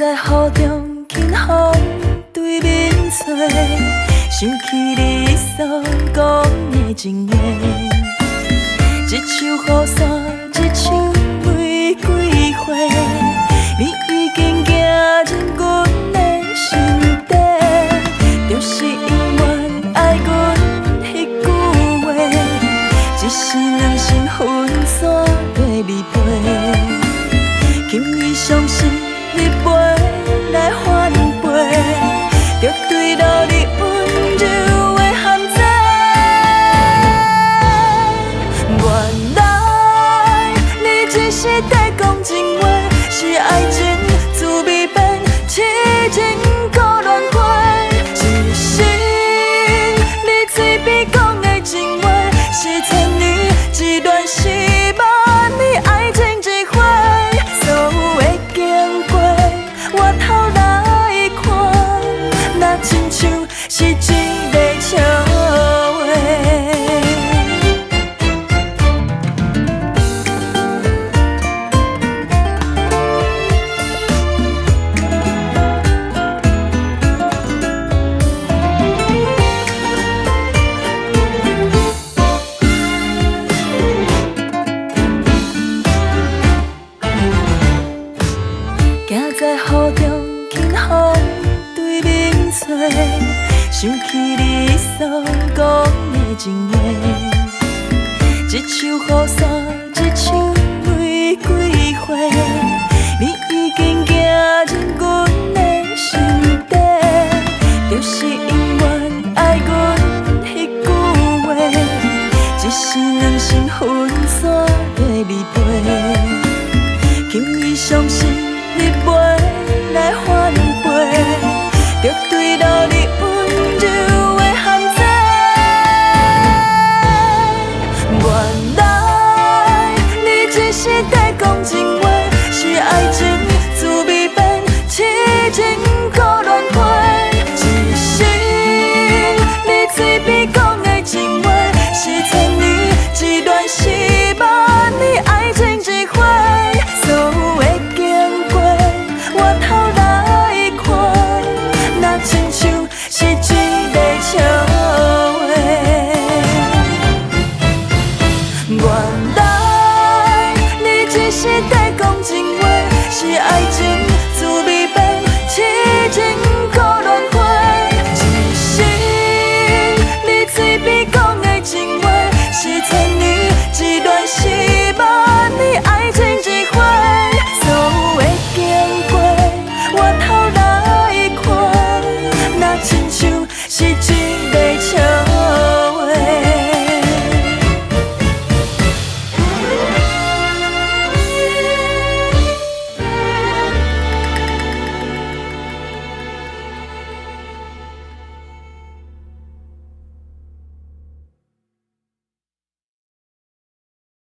在雨中轻风对面吹，想起你所讲的情话。一树雨伞，一树玫瑰花，你已经行进阮的心底，就是永远爱阮迄句话，一生两心分散跟离别，轻易相信你飞来反背，着对路你温柔的含情。原来你只是在讲情话，是爱情滋味变痴情搁轮回。一时你嘴边讲的情话，是千年一段，是万年爱情一回。所有的经过，我头来看，那亲像是一个笑话。行在雨中轻风对面吹，想起你所讲的情话。一树雨伞，一树玫瑰花，你已经行进阮的心底，就是永远爱阮迄句话，一生两心分散跟离别，轻易相信你飞来。